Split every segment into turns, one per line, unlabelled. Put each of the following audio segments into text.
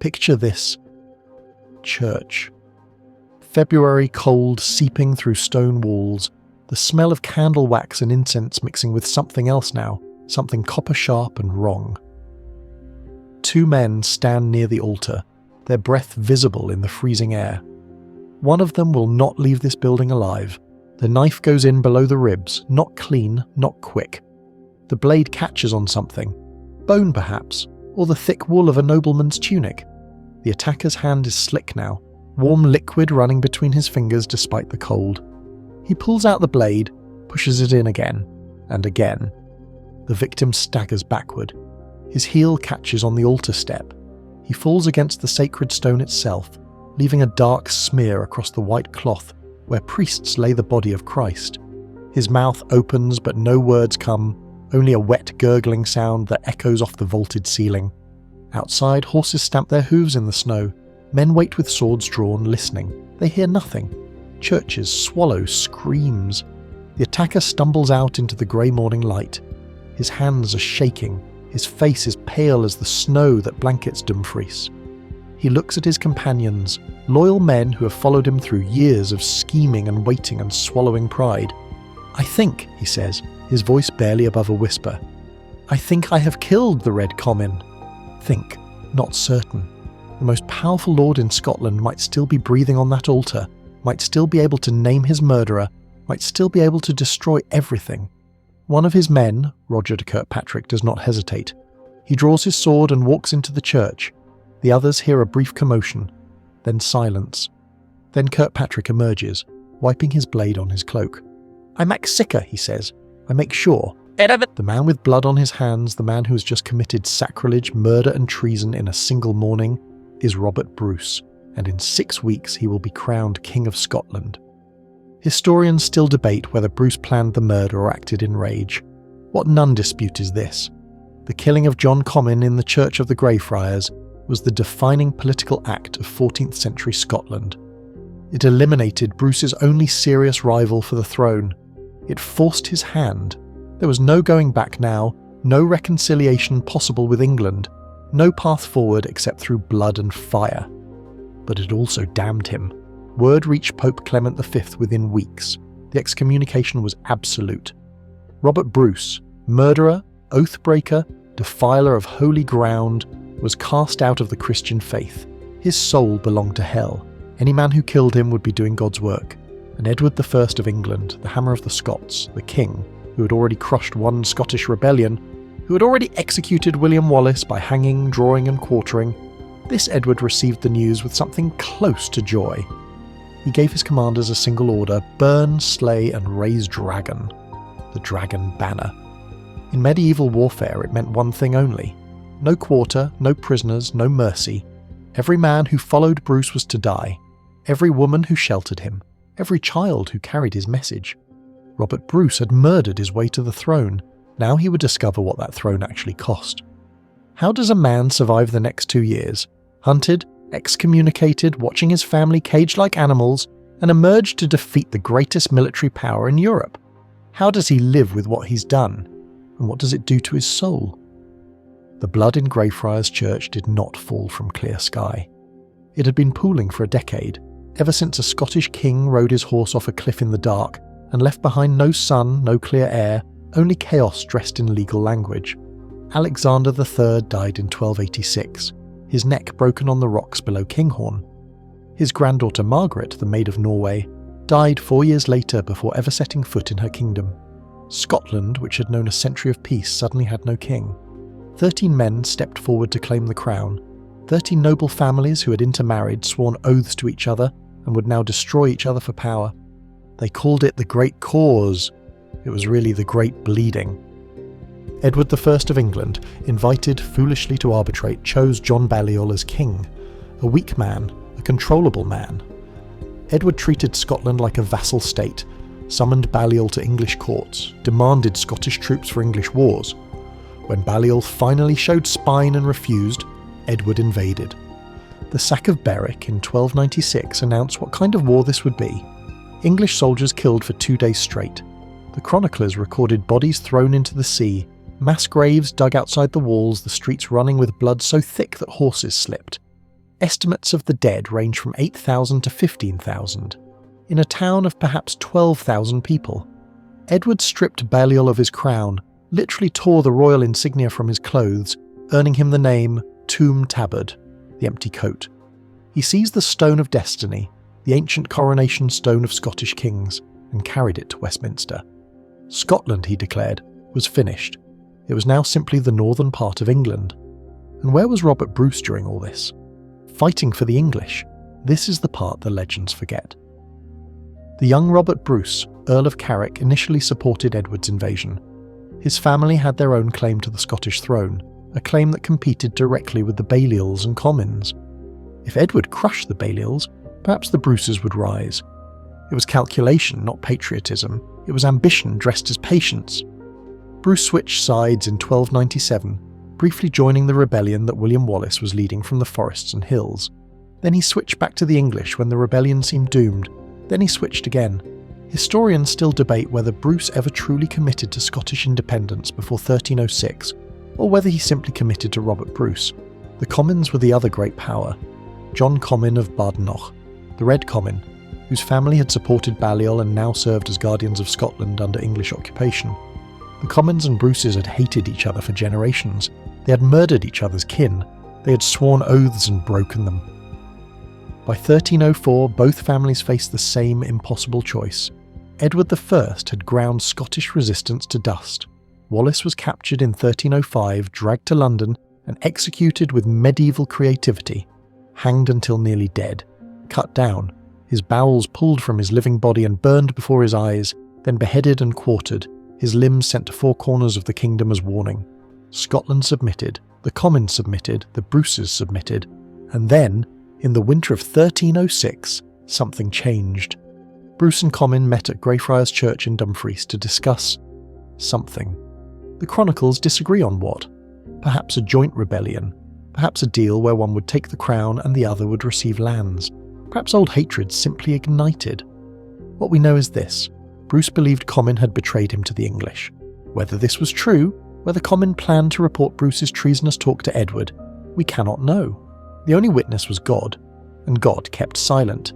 Picture this. Church. February cold seeping through stone walls, the smell of candle wax and incense mixing with something else now, something copper sharp and wrong. 2 men stand near the altar, their breath visible in the freezing air. One of them will not leave this building alive. The knife goes in below the ribs, not clean, not quick. The blade catches on something, bone perhaps, or the thick wool of a nobleman's tunic. The attacker's hand is slick now, warm liquid running between his fingers despite the cold. He pulls out the blade, pushes it in again, and again. The victim staggers backward. His heel catches on the altar step. He falls against the sacred stone itself, leaving a dark smear across the white cloth where priests lay the body of Christ. His mouth opens but no words come, only a wet gurgling sound that echoes off the vaulted ceiling. Outside, horses stamp their hooves in the snow. Men wait with swords drawn, listening. They hear nothing. Churches swallow screams. The attacker stumbles out into the grey morning light. His hands are shaking. His face is pale as the snow that blankets Dumfries. He looks at his companions, loyal men who have followed him through years of scheming and waiting and swallowing pride. "I think," he says, his voice barely above a whisper, "I think I have killed the Red Comyn." Think, not certain. The most powerful lord in Scotland might still be breathing on that altar, might still be able to name his murderer, might still be able to destroy everything. One of his men, Roger de Kirkpatrick, does not hesitate. He draws his sword and walks into the church. The others hear a brief commotion, then silence. Then Kirkpatrick emerges, wiping his blade on his cloak. "I make sicker," he says. "I make sure." The man with blood on his hands, the man who has just committed sacrilege, murder and treason in a single morning, is Robert Bruce, and in 6 weeks he will be crowned King of Scotland. Historians still debate whether Bruce planned the murder or acted in rage. What none dispute is this. The killing of John Comyn in the Church of the Greyfriars was the defining political act of 14th century Scotland. It eliminated Bruce's only serious rival for the throne. It forced his hand. There was no going back now, no reconciliation possible with England, no path forward except through blood and fire. But it also damned him. Word reached Pope Clement V within weeks. The excommunication was absolute. Robert Bruce, murderer, oathbreaker, defiler of holy ground, was cast out of the Christian faith. His soul belonged to hell. Any man who killed him would be doing God's work. And Edward I of England, the Hammer of the Scots, the king, who had already crushed one Scottish rebellion, who had already executed William Wallace by hanging, drawing and quartering, this Edward received the news with something close to joy. He gave his commanders a single order: burn, slay and raise dragon. The dragon banner. In medieval warfare it meant one thing only. No quarter, no prisoners, no mercy. Every man who followed Bruce was to die. Every woman who sheltered him. Every child who carried his message. Robert Bruce had murdered his way to the throne. Now he would discover what that throne actually cost. How does a man survive the next 2 years? Hunted, excommunicated, watching his family caged like animals, and emerge to defeat the greatest military power in Europe? How does he live with what he's done? And what does it do to his soul? The blood in Greyfriars Church did not fall from clear sky. It had been pooling for a decade, ever since a Scottish king rode his horse off a cliff in the dark and left behind no sun, no clear air, only chaos dressed in legal language. Alexander III died in 1286, his neck broken on the rocks below Kinghorn. His granddaughter Margaret, the Maid of Norway, died 4 years later before ever setting foot in her kingdom. Scotland, which had known a century of peace, suddenly had no king. 13 men stepped forward to claim the crown. 13 noble families who had intermarried, sworn oaths to each other, and would now destroy each other for power. They called it the Great Cause. It was really the Great Bleeding. Edward I of England, invited foolishly to arbitrate, chose John Balliol as king. A weak man, a controllable man. Edward treated Scotland like a vassal state, summoned Balliol to English courts, demanded Scottish troops for English wars. When Balliol finally showed spine and refused, Edward invaded. The sack of Berwick in 1296 announced what kind of war this would be. English soldiers killed for 2 days straight. The chroniclers recorded bodies thrown into the sea, mass graves dug outside the walls, the streets running with blood so thick that horses slipped. Estimates of the dead range from 8,000 to 15,000. In a town of perhaps 12,000 people, Edward stripped Balliol of his crown, literally tore the royal insignia from his clothes, earning him the name Tomb Tabard, the empty coat. He seized the Stone of Destiny, the ancient coronation stone of Scottish kings, and carried it to Westminster. Scotland, he declared, was finished. It was now simply the northern part of England. And where was Robert Bruce during all this? Fighting for the English. This is the part the legends forget. The young Robert Bruce, Earl of Carrick, initially supported Edward's invasion. His family had their own claim to the Scottish throne, a claim that competed directly with the Balliols and Comyns. If Edward crushed the Balliols, perhaps the Bruces would rise. It was calculation, not patriotism. It was ambition dressed as patience. Bruce switched sides in 1297, briefly joining the rebellion that William Wallace was leading from the forests and hills. Then he switched back to the English when the rebellion seemed doomed. Then he switched again. Historians still debate whether Bruce ever truly committed to Scottish independence before 1306, or whether he simply committed to Robert Bruce. The Comyns were the other great power. John Comyn of Badenoch, the Red Comyn, whose family had supported Balliol and now served as guardians of Scotland under English occupation. The Comyns and Bruces had hated each other for generations. They had murdered each other's kin. They had sworn oaths and broken them. By 1304, both families faced the same impossible choice. Edward I had ground Scottish resistance to dust. Wallace was captured in 1305, dragged to London, and executed with medieval creativity. Hanged until nearly dead. Cut down, his bowels pulled from his living body and burned before his eyes, then beheaded and quartered, his limbs sent to four corners of the kingdom as warning. Scotland submitted, the Comyns submitted, the Bruces submitted, and then, in the winter of 1306, something changed. Bruce and Comyn met at Greyfriars Church in Dumfries to discuss something. The chronicles disagree on what. Perhaps a joint rebellion, perhaps a deal where one would take the crown and the other would receive lands. Perhaps old hatred simply ignited. What we know is this: Bruce believed Comyn had betrayed him to the English. Whether this was true, whether Comyn planned to report Bruce's treasonous talk to Edward, we cannot know. The only witness was God, and God kept silent.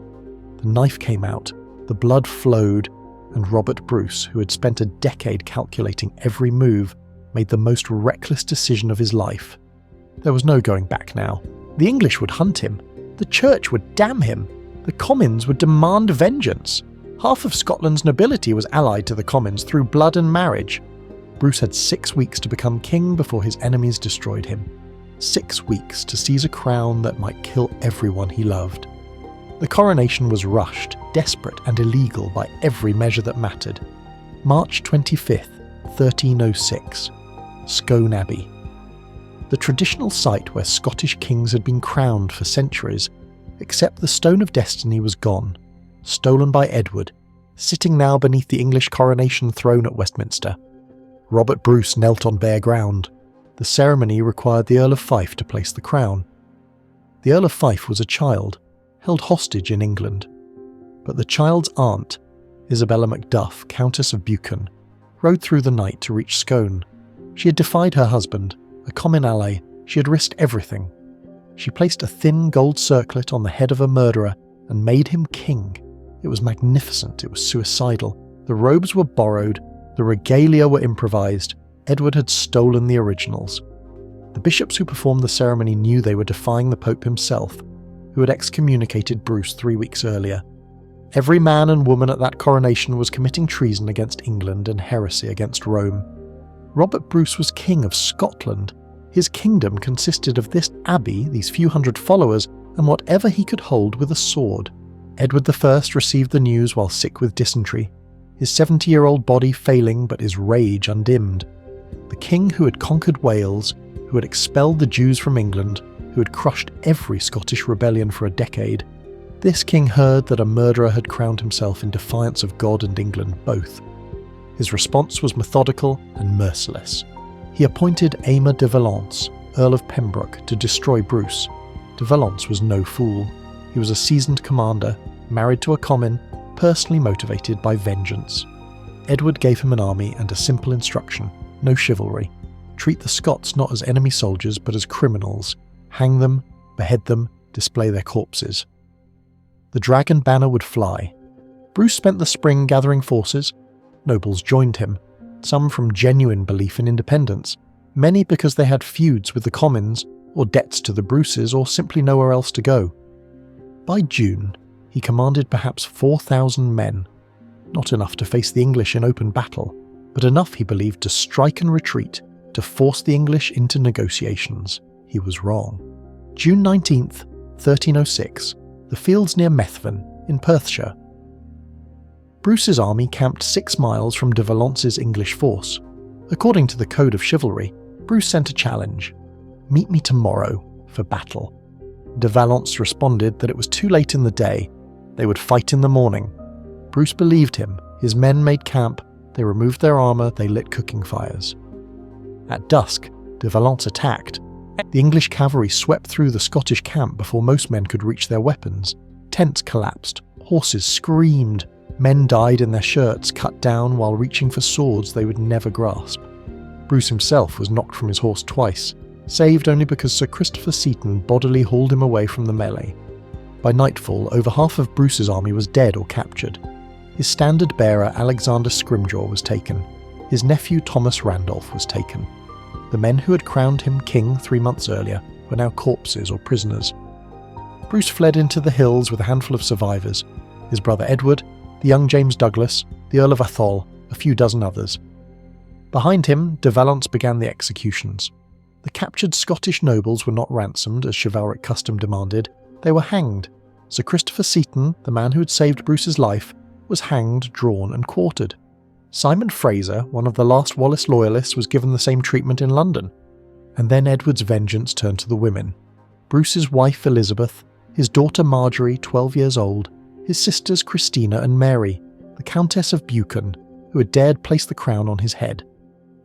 The knife came out, the blood flowed, and Robert Bruce, who had spent a decade calculating every move, made the most reckless decision of his life. There was no going back now. The English would hunt him. The Church would damn him. The Comyns would demand vengeance. Half of Scotland's nobility was allied to the Comyns through blood and marriage. Bruce had 6 weeks to become king before his enemies destroyed him. 6 weeks to seize a crown that might kill everyone he loved. The coronation was rushed, desperate and illegal by every measure that mattered. March 25th, 1306. Scone Abbey. The traditional site where Scottish kings had been crowned for centuries, except the Stone of Destiny was gone, stolen by Edward, sitting now beneath the English coronation throne at Westminster. Robert Bruce knelt on bare ground. The ceremony required the Earl of Fife to place the crown. The Earl of Fife was a child, held hostage in England. But the child's aunt, Isabella Macduff, Countess of Buchan, rode through the night to reach Scone. She had defied her husband, a Comyn ally. She had risked everything. She placed a thin gold circlet on the head of a murderer and made him king. It was magnificent, it was suicidal. The robes were borrowed, the regalia were improvised. Edward had stolen the originals. The bishops who performed the ceremony knew they were defying the Pope himself, who had excommunicated Bruce 3 weeks earlier. Every man and woman at that coronation was committing treason against England and heresy against Rome. Robert Bruce was king of Scotland. His kingdom consisted of this abbey, these few hundred followers, and whatever he could hold with a sword. Edward I received the news while sick with dysentery, his 70-year-old body failing but his rage undimmed. The king who had conquered Wales, who had expelled the Jews from England, who had crushed every Scottish rebellion for a decade, this king heard that a murderer had crowned himself in defiance of God and England both. His response was methodical and merciless. He appointed Aymer de Valence, Earl of Pembroke, to destroy Bruce. De Valence was no fool. He was a seasoned commander, married to a Comyn, personally motivated by vengeance. Edward gave him an army and a simple instruction: no chivalry. Treat the Scots not as enemy soldiers but as criminals. Hang them, behead them, display their corpses. The dragon banner would fly. Bruce spent the spring gathering forces. Nobles joined him, some from genuine belief in independence, many because they had feuds with the Comyns, or debts to the Bruces, or simply nowhere else to go. By June, he commanded perhaps 4,000 men, not enough to face the English in open battle, but enough, he believed, to strike and retreat, to force the English into negotiations. He was wrong. June 19th, 1306, the fields near Methven, in Perthshire. Bruce's army camped 6 miles from de Valence's English force. According to the Code of Chivalry, Bruce sent a challenge: "Meet me tomorrow for battle." De Valence responded that it was too late in the day. They would fight in the morning. Bruce believed him. His men made camp. They removed their armour. They lit cooking fires. At dusk, de Valence attacked. The English cavalry swept through the Scottish camp before most men could reach their weapons. Tents collapsed. Horses screamed. Men died in their shirts, cut down while reaching for swords they would never grasp. Bruce himself was knocked from his horse twice, saved only because Sir Christopher Seaton bodily hauled him away from the melee. By nightfall, over half of Bruce's army was dead or captured. His standard-bearer Alexander Scrimgeour was taken. His nephew Thomas Randolph was taken. The men who had crowned him king 3 months earlier were now corpses or prisoners. Bruce fled into the hills with a handful of survivors: his brother Edward, the young James Douglas, the Earl of Atholl, a few dozen others. Behind him, de Valence began the executions. The captured Scottish nobles were not ransomed, as chivalric custom demanded. They were hanged. Sir Christopher Seaton, the man who had saved Bruce's life, was hanged, drawn and quartered. Simon Fraser, one of the last Wallace loyalists, was given the same treatment in London. And then Edward's vengeance turned to the women. Bruce's wife Elizabeth, his daughter Marjorie, 12 years old, his sisters Christina and Mary, the Countess of Buchan, who had dared place the crown on his head.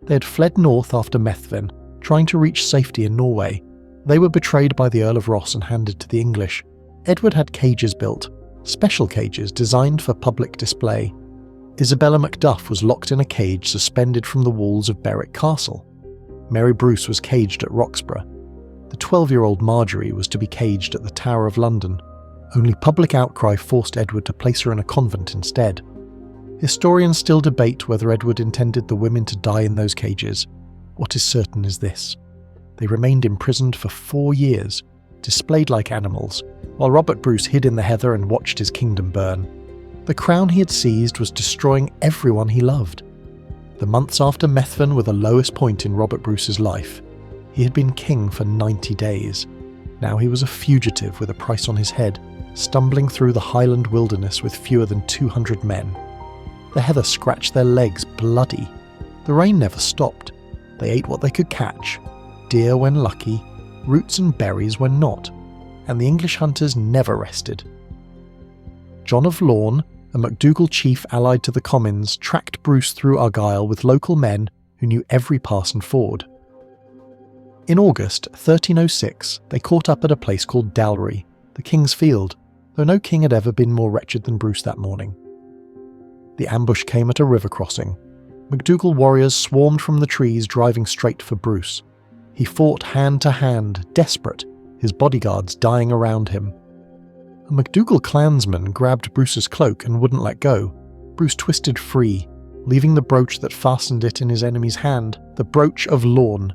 They had fled north after Methven, trying to reach safety in Norway. They were betrayed by the Earl of Ross and handed to the English. Edward had cages built, special cages designed for public display. Isabella Macduff was locked in a cage suspended from the walls of Berwick Castle. Mary Bruce was caged at Roxburgh. The 12-year-old Marjorie was to be caged at the Tower of London. Only public outcry forced Edward to place her in a convent instead. Historians still debate whether Edward intended the women to die in those cages. What is certain is this: they remained imprisoned for 4 years, displayed like animals, while Robert Bruce hid in the heather and watched his kingdom burn. The crown he had seized was destroying everyone he loved. The months after Methven were the lowest point in Robert Bruce's life. He had been king for 90 days. Now he was a fugitive with a price on his head, stumbling through the Highland wilderness with fewer than 200 men. The heather scratched their legs bloody. The rain never stopped. They ate what they could catch, deer when lucky, roots and berries when not, and the English hunters never rested. John of Lorne, a MacDougall chief allied to the Comyns, tracked Bruce through Argyll with local men who knew every pass and ford. In August 1306, they caught up at a place called Dalry, the King's Field, though no king had ever been more wretched than Bruce that morning. The ambush came at a river crossing. MacDougall warriors swarmed from the trees, driving straight for Bruce. He fought hand to hand, desperate, his bodyguards dying around him. A MacDougall clansman grabbed Bruce's cloak and wouldn't let go. Bruce twisted free, leaving the brooch that fastened it in his enemy's hand, the brooch of Lorne.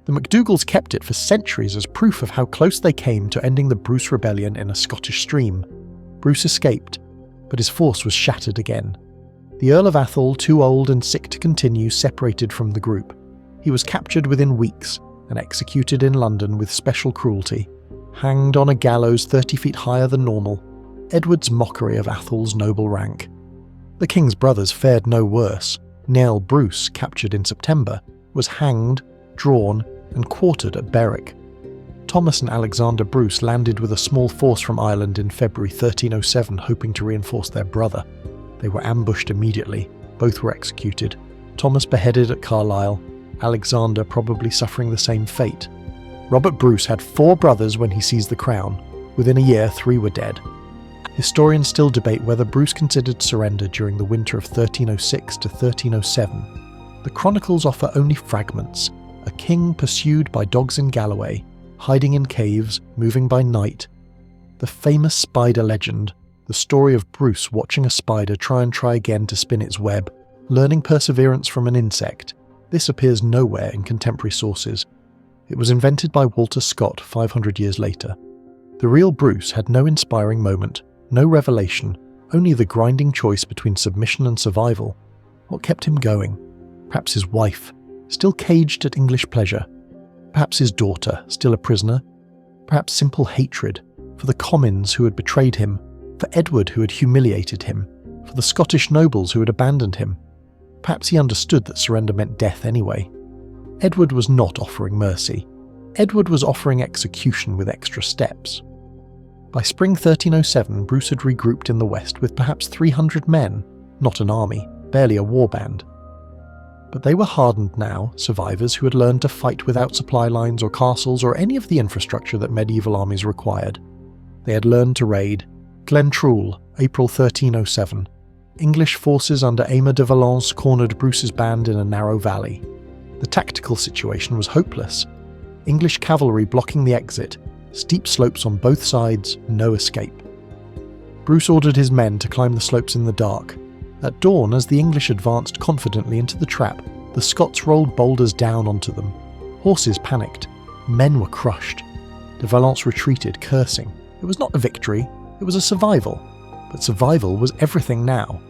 The MacDougalls kept it for centuries as proof of how close they came to ending the Bruce rebellion in a Scottish stream. Bruce escaped, but his force was shattered again. The Earl of Atholl, too old and sick to continue, separated from the group. He was captured within weeks and executed in London with special cruelty, hanged on a gallows 30 feet higher than normal, Edward's mockery of Atholl's noble rank. The king's brothers fared no worse. Niall Bruce, captured in September, was hanged, drawn and quartered at Berwick. Thomas and Alexander Bruce landed with a small force from Ireland in February 1307, hoping to reinforce their brother. They were ambushed immediately. Both were executed. Thomas beheaded at Carlisle, Alexander probably suffering the same fate. Robert Bruce had 4 brothers when he seized the crown. Within a year, 3 were dead. Historians still debate whether Bruce considered surrender during the winter of 1306 to 1307. The chronicles offer only fragments: a king pursued by dogs in Galloway, hiding in caves, moving by night, The famous spider legend, the story of Bruce watching a spider try again to spin its web, learning perseverance from an insect. This appears nowhere in contemporary sources. It was invented by Walter Scott 500 years later. The real Bruce had no inspiring moment, no revelation, only the grinding choice between submission and survival. What kept him going? Perhaps his wife, still caged at English pleasure. Perhaps his daughter, still a prisoner. Perhaps simple hatred for the Comyns who had betrayed him, for Edward who had humiliated him, for the Scottish nobles who had abandoned him. Perhaps he understood that surrender meant death anyway. Edward was not offering mercy. Edward was offering execution with extra steps. By spring 1307, Bruce had regrouped in the west with perhaps 300 men, not an army, barely a warband. But they were hardened now, survivors who had learned to fight without supply lines or castles or any of the infrastructure that medieval armies required. They had learned to raid. Glentrool, April 1307. English forces under Aymer de Valence cornered Bruce's band in a narrow valley. The tactical situation was hopeless. English cavalry blocking the exit, steep slopes on both sides, no escape. Bruce ordered his men to climb the slopes in the dark. At dawn, as the English advanced confidently into the trap, the Scots rolled boulders down onto them. Horses panicked. Men were crushed. De Valence retreated, cursing. It was not a victory, it was a survival. But survival was everything now.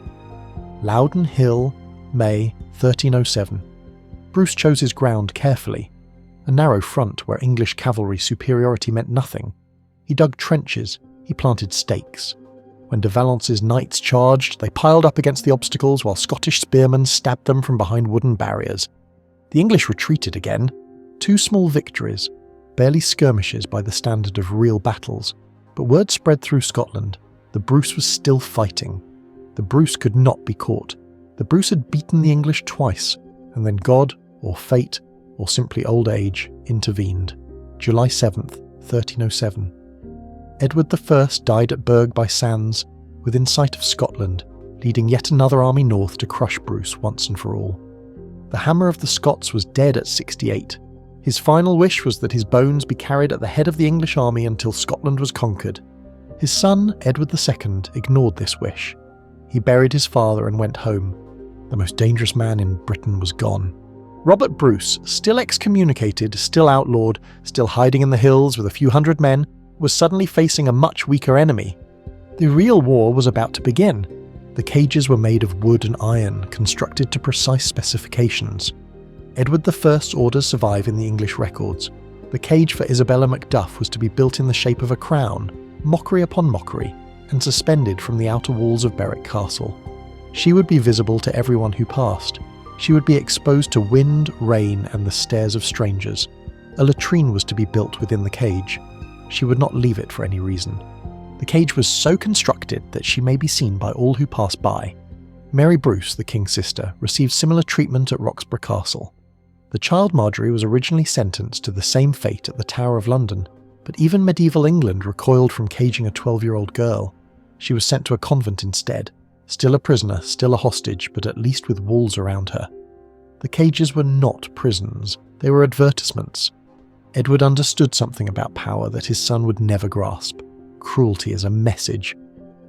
Loudon Hill, May 1307. Bruce chose his ground carefully. A narrow front where English cavalry superiority meant nothing. He dug trenches, he planted stakes. When de Valence's knights charged, they piled up against the obstacles while Scottish spearmen stabbed them from behind wooden barriers. The English retreated again. 2 small victories, barely skirmishes by the standard of real battles. But word spread through Scotland. The Bruce was still fighting. The Bruce could not be caught. The Bruce had beaten the English twice, and then God, or fate, or simply old age, intervened. July 7th, 1307. Edward I died at Berg by Sands, within sight of Scotland, leading yet another army north to crush Bruce once and for all. The Hammer of the Scots was dead at 68. His final wish was that his bones be carried at the head of the English army until Scotland was conquered. His son, Edward II, ignored this wish. He buried his father and went home. The most dangerous man in Britain was gone. Robert Bruce, still excommunicated, still outlawed, still hiding in the hills with a few hundred men, was suddenly facing a much weaker enemy. The real war was about to begin. The cages were made of wood and iron, constructed to precise specifications. Edward I's orders survive in the English records. The cage for Isabella Macduff was to be built in the shape of a crown, mockery upon mockery, and suspended from the outer walls of Berwick Castle. She would be visible to everyone who passed. She would be exposed to wind, rain, and the stares of strangers. A latrine was to be built within the cage. She would not leave it for any reason. The cage was so constructed that she may be seen by all who pass by. Mary Bruce, the king's sister, received similar treatment at Roxburgh Castle. The child Marjorie was originally sentenced to the same fate at the Tower of London, but even medieval England recoiled from caging a 12-year-old girl. She was sent to a convent instead, still a prisoner, still a hostage, but at least with walls around her. The cages were not prisons, they were advertisements. Edward understood something about power that his son would never grasp. Cruelty as a message.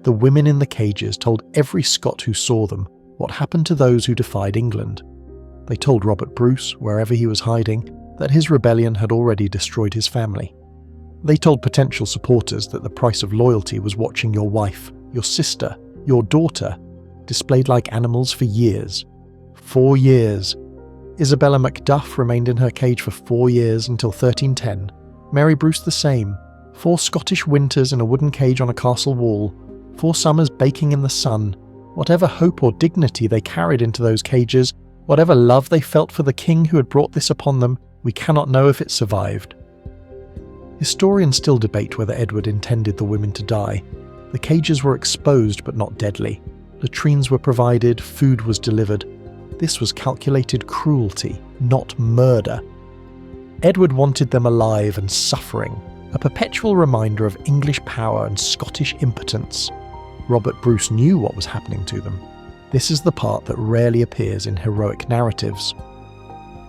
The women in the cages told every Scot who saw them what happened to those who defied England. They told Robert Bruce, wherever he was hiding, that his rebellion had already destroyed his family. They told potential supporters that the price of loyalty was watching your wife, your sister, your daughter, displayed like animals for years. 4 years. Isabella Macduff remained in her cage for 4 years until 1310. Mary Bruce the same. 4 Scottish winters in a wooden cage on a castle wall. 4 summers baking in the sun. Whatever hope or dignity they carried into those cages, whatever love they felt for the king who had brought this upon them, we cannot know if it survived. Historians still debate whether Edward intended the women to die. The cages were exposed but not deadly. Latrines were provided, food was delivered. This was calculated cruelty, not murder. Edward wanted them alive and suffering, a perpetual reminder of English power and Scottish impotence. Robert Bruce knew what was happening to them. This is the part that rarely appears in heroic narratives.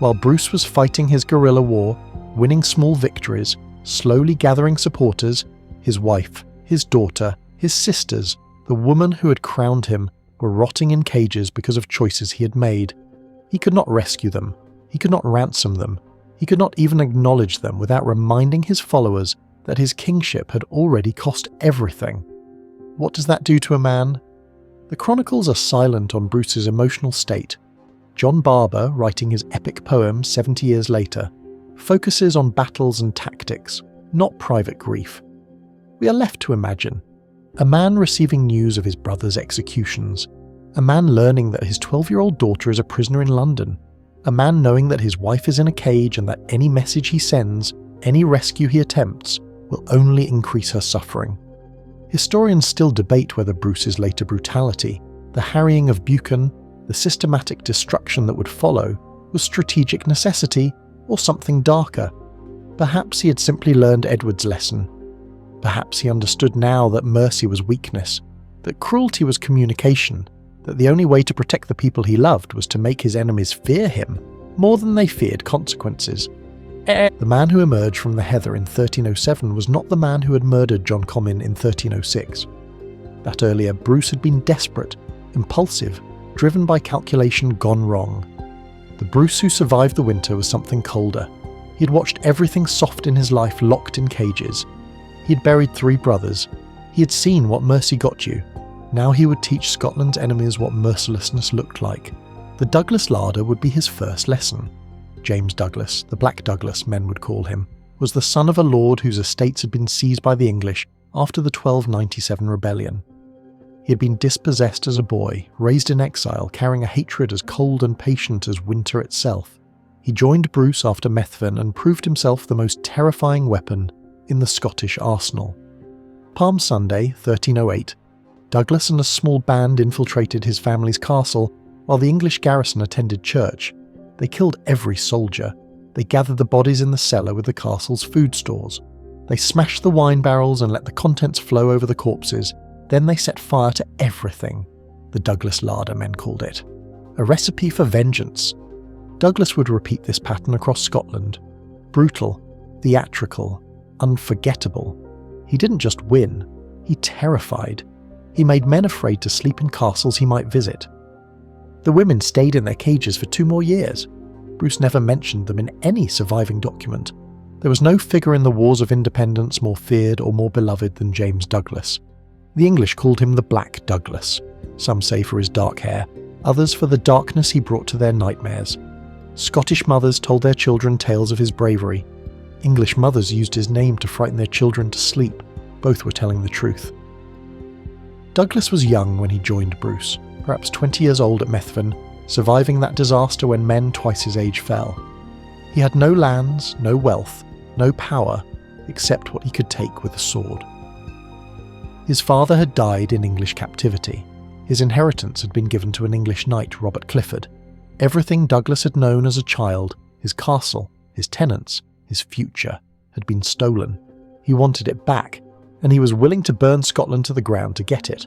While Bruce was fighting his guerrilla war, winning small victories, slowly gathering supporters, his wife, His daughter, his sisters, the woman who had crowned him, were rotting in cages because of choices he had made. He could not rescue them. He could not ransom them. He could not even acknowledge them without reminding his followers that his kingship had already cost everything. What does that do to a man? The chronicles are silent on Bruce's emotional state. John Barber, writing his epic poem 70 years later, focuses on battles and tactics, not private grief. We are left to imagine. A man receiving news of his brother's executions. A man learning that his 12-year-old daughter is a prisoner in London. A man knowing that his wife is in a cage and that any message he sends, any rescue he attempts, will only increase her suffering. Historians still debate whether Bruce's later brutality, the harrying of Buchan, the systematic destruction that would follow, was strategic necessity or something darker. Perhaps he had simply learned Edward's lesson. Perhaps he understood now that mercy was weakness, that cruelty was communication, that the only way to protect the people he loved was to make his enemies fear him more than they feared consequences. The man who emerged from the heather in 1307 was not the man who had murdered John Comyn in 1306. That earlier, Bruce had been desperate, impulsive, driven by calculation gone wrong. The Bruce who survived the winter was something colder. He had watched everything soft in his life locked in cages. He had buried 3 brothers. He had seen what mercy got you. Now he would teach Scotland's enemies what mercilessness looked like. The Douglas larder would be his first lesson. James Douglas, the Black Douglas men would call him, was the son of a lord whose estates had been seized by the English after the 1297 rebellion. He had been dispossessed as a boy, raised in exile, carrying a hatred as cold and patient as winter itself. He joined Bruce after Methven and proved himself the most terrifying weapon in the Scottish arsenal. Palm Sunday, 1308, Douglas and a small band infiltrated his family's castle while the English garrison attended church. They killed every soldier. They gathered the bodies in the cellar with the castle's food stores. They smashed the wine barrels and let the contents flow over the corpses. Then they set fire to everything. The Douglas larder men called it. A recipe for vengeance. Douglas would repeat this pattern across Scotland. Brutal, theatrical, unforgettable. He didn't just win, he terrified. He made men afraid to sleep in castles he might visit. The women stayed in their cages for 2 more years. Bruce never mentioned them in any surviving document. There was no figure in the Wars of Independence more feared or more beloved than James Douglas. The English called him the Black Douglas, some say for his dark hair, others for the darkness he brought to their nightmares. Scottish mothers told their children tales of his bravery. English mothers used his name to frighten their children to sleep. Both were telling the truth. Douglas was young when he joined Bruce, perhaps 20 years old at Methven, surviving that disaster when men twice his age fell. He had no lands, no wealth, no power, except what he could take with a sword. His father had died in English captivity. His inheritance had been given to an English knight, Robert Clifford. Everything Douglas had known as a child, his castle, his tenants, his future, had been stolen. He wanted it back, and he was willing to burn Scotland to the ground to get it.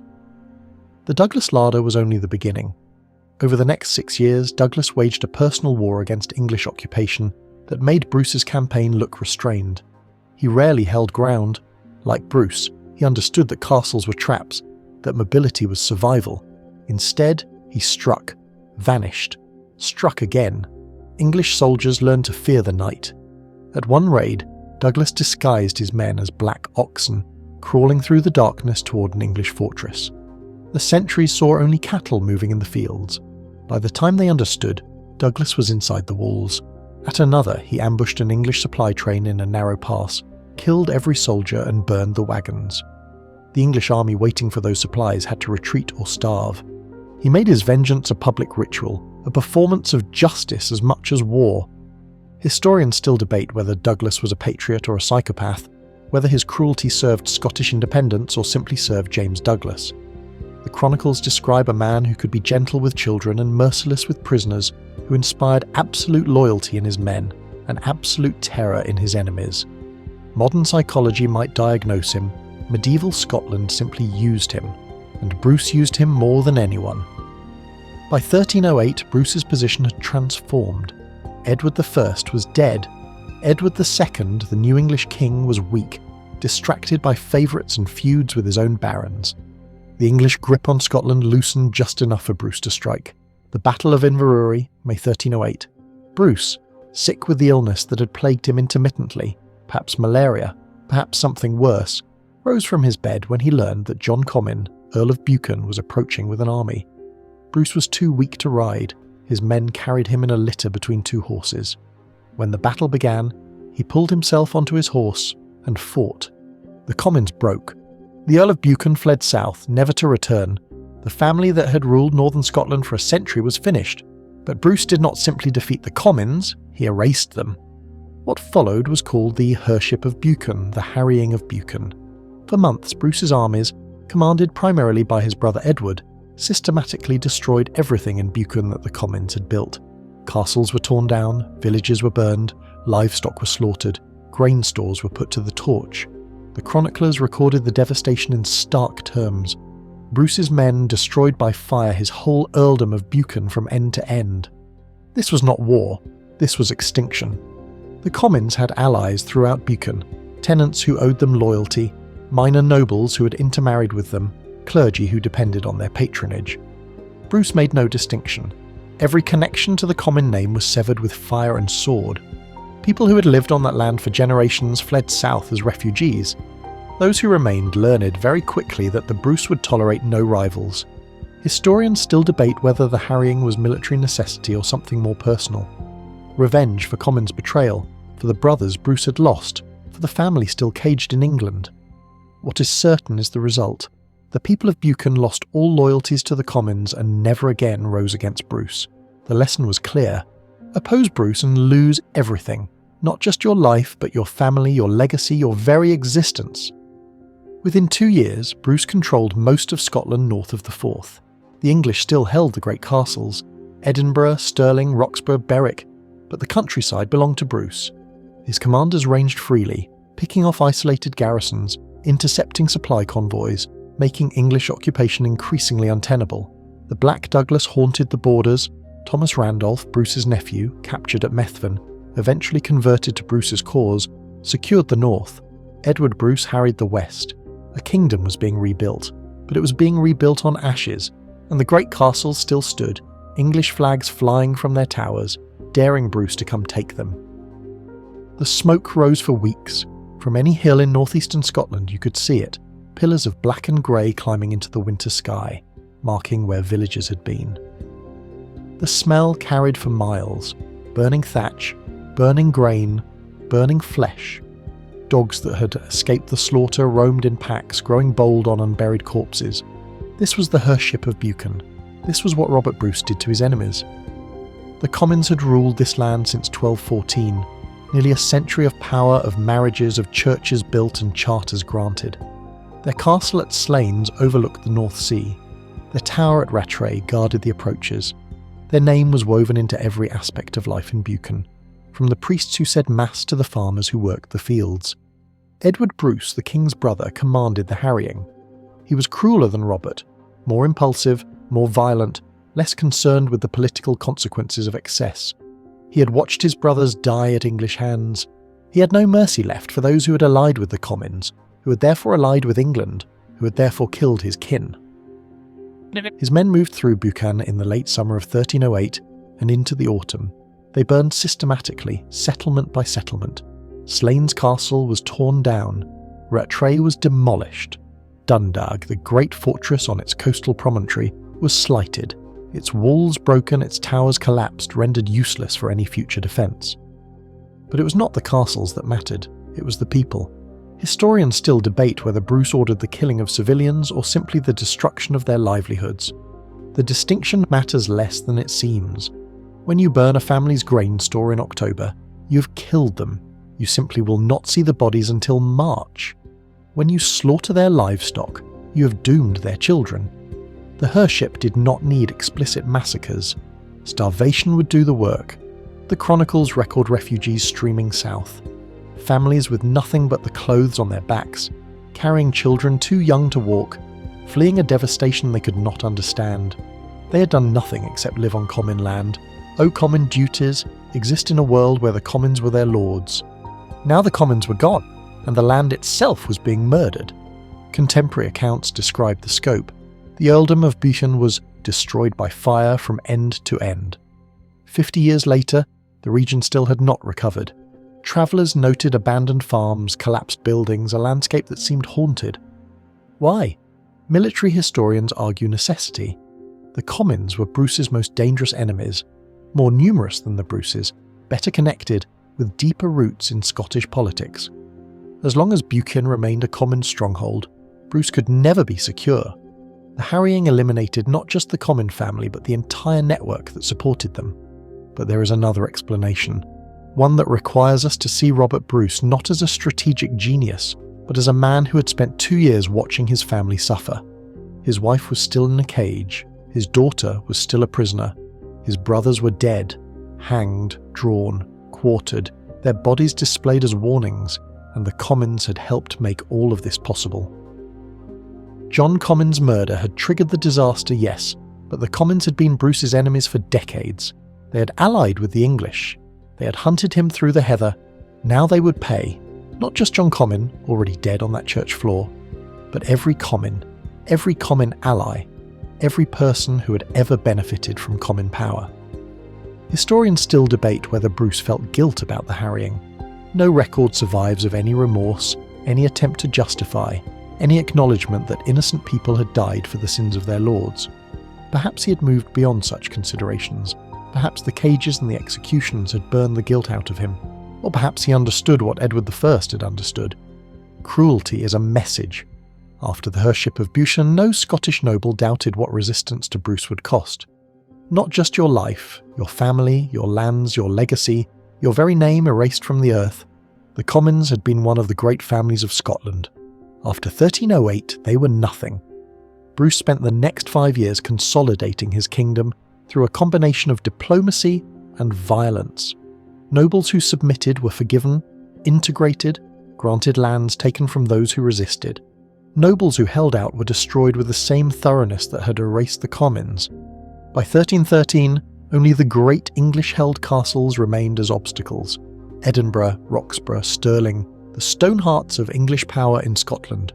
The Douglas larder was only the beginning. Over the next 6 years, Douglas waged a personal war against English occupation that made Bruce's campaign look restrained. He rarely held ground. Like Bruce, he understood that castles were traps, that mobility was survival. Instead, he struck, vanished, struck again. English soldiers learned to fear the night. At one raid, Douglas disguised his men as black oxen, crawling through the darkness toward an English fortress. The sentries saw only cattle moving in the fields. By the time they understood, Douglas was inside the walls. At another, he ambushed an English supply train in a narrow pass, killed every soldier and burned the wagons. The English army waiting for those supplies had to retreat or starve. He made his vengeance a public ritual, a performance of justice as much as war. Historians still debate whether Douglas was a patriot or a psychopath, whether his cruelty served Scottish independence or simply served James Douglas. The chronicles describe a man who could be gentle with children and merciless with prisoners, who inspired absolute loyalty in his men and absolute terror in his enemies. Modern psychology might diagnose him. Medieval Scotland simply used him, and Bruce used him more than anyone. By 1308, Bruce's position had transformed. Edward I was dead. Edward II, the new English king, was weak. distracted by favourites and feuds with his own barons. The English grip on Scotland loosened just enough for Bruce to strike. The Battle of Inverurie, May 1308. Bruce, sick with the illness that had plagued him intermittently, perhaps malaria, perhaps something worse, rose from his bed when he learned that John Comyn, Earl of Buchan, was approaching with an army. Bruce was too weak to ride. His men carried him in a litter between two horses. When the battle began, he pulled himself onto his horse and fought. The Comyns broke. The Earl of Buchan fled south, never to return. The family that had ruled northern Scotland for a century was finished. But Bruce did not simply defeat the Comyns, he erased them. What followed was called the Hership of Buchan, the Harrying of Buchan. For months, Bruce's armies, commanded primarily by his brother Edward, systematically destroyed everything in Buchan that the Comyns had built. Castles were torn down, villages were burned, livestock were slaughtered, grain stores were put to the torch. The chroniclers recorded the devastation in stark terms. Bruce's men destroyed by fire his whole earldom of Buchan from end to end. This was not war, this was extinction. The Comyns had allies throughout Buchan, tenants who owed them loyalty, minor nobles who had intermarried with them, clergy who depended on their patronage. Bruce made no distinction. Every connection to the Comyn name was severed with fire and sword. People who had lived on that land for generations fled south as refugees. Those who remained learned very quickly that the Bruce would tolerate no rivals. Historians still debate whether the harrying was military necessity or something more personal. Revenge for Comyn's betrayal, for the brothers Bruce had lost, for the family still caged in England. What is certain is the result. The people of Buchan lost all loyalties to the Comyns and never again rose against Bruce. The lesson was clear. Oppose Bruce and lose everything. Not just your life, but your family, your legacy, your very existence. Within 2 years, Bruce controlled most of Scotland north of the Forth. The English still held the great castles, Edinburgh, Stirling, Roxburgh, Berwick, but the countryside belonged to Bruce. His commanders ranged freely, picking off isolated garrisons, intercepting supply convoys, making English occupation increasingly untenable. The Black Douglas haunted the borders. Thomas Randolph, Bruce's nephew, captured at Methven, eventually converted to Bruce's cause, secured the north. Edward Bruce harried the west. A kingdom was being rebuilt, but it was being rebuilt on ashes, and the great castles still stood, English flags flying from their towers, daring Bruce to come take them. The smoke rose for weeks. From any hill in northeastern Scotland you could see it, pillars of black and grey climbing into the winter sky, marking where villages had been. The smell carried for miles, burning thatch, burning grain, burning flesh. Dogs that had escaped the slaughter roamed in packs, growing bold on unburied corpses. This was the Hership of Buchan. This was what Robert Bruce did to his enemies. The Comyns had ruled this land since 1214, nearly a century of power, of marriages, of churches built and charters granted. Their castle at Slains overlooked the North Sea. Their tower at Rattray guarded the approaches. Their name was woven into every aspect of life in Buchan, from the priests who said mass to the farmers who worked the fields. Edward Bruce, the king's brother, commanded the harrying. He was crueler than Robert, more impulsive, more violent, less concerned with the political consequences of excess. He had watched his brothers die at English hands. He had no mercy left for those who had allied with the Comyns, who had therefore allied with England, who had therefore killed his kin. His men moved through Buchan in the late summer of 1308 and into the autumn. They burned systematically, settlement by settlement. Slains Castle was torn down. Rattray was demolished. Dundag, the great fortress on its coastal promontory, was slighted. Its walls broken, its towers collapsed, rendered useless for any future defence. But it was not the castles that mattered, it was the people. Historians still debate whether Bruce ordered the killing of civilians or simply the destruction of their livelihoods. The distinction matters less than it seems. When you burn a family's grain store in October, you've killed them. You simply will not see the bodies until March. When you slaughter their livestock, you have doomed their children. The Hership did not need explicit massacres. Starvation would do the work. The chronicles record refugees streaming south. Families with nothing but the clothes on their backs, carrying children too young to walk, fleeing a devastation they could not understand. They had done nothing except live on Comyn land, owe Comyn duties, exist in a world where the Comyns were their lords. Now the Comyns were gone, and the land itself was being murdered. Contemporary accounts describe the scope. The earldom of Buchan was destroyed by fire from end to end. 50 years later, the region still had not recovered. Travellers noted abandoned farms, collapsed buildings, a landscape that seemed haunted. Why? Military historians argue necessity. The Comyns were Bruce's most dangerous enemies, more numerous than the Bruces, better connected, with deeper roots in Scottish politics. As long as Buchan remained a Comyn stronghold, Bruce could never be secure. The harrying eliminated not just the Comyn family but the entire network that supported them. But there is another explanation, one that requires us to see Robert Bruce not as a strategic genius, but as a man who had spent 2 years watching his family suffer. His wife was still in a cage, his daughter was still a prisoner, his brothers were dead, hanged, drawn, quartered, their bodies displayed as warnings, and the Comyns had helped make all of this possible. John Comyn's murder had triggered the disaster, yes, but the Comyns had been Bruce's enemies for decades. They had allied with the English. They had hunted him through the heather. Now they would pay, not just John Comyn, already dead on that church floor, but every Comyn ally, every person who had ever benefited from Comyn power. Historians still debate whether Bruce felt guilt about the harrying. No record survives of any remorse, any attempt to justify, any acknowledgement that innocent people had died for the sins of their lords. Perhaps he had moved beyond such considerations. Perhaps the cages and the executions had burned the guilt out of him. Or perhaps he understood what Edward I had understood. Cruelty is a message. After the hership of Buchan, no Scottish noble doubted what resistance to Bruce would cost. Not just your life, your family, your lands, your legacy, your very name erased from the earth. The Comyns had been one of the great families of Scotland. After 1308, they were nothing. Bruce spent the next 5 years consolidating his kingdom through a combination of diplomacy and violence. Nobles who submitted were forgiven, integrated, granted lands taken from those who resisted. Nobles who held out were destroyed with the same thoroughness that had erased the Comyns. By 1313, only the great English-held castles remained as obstacles. Edinburgh, Roxburgh, Stirling, the stone hearts of English power in Scotland.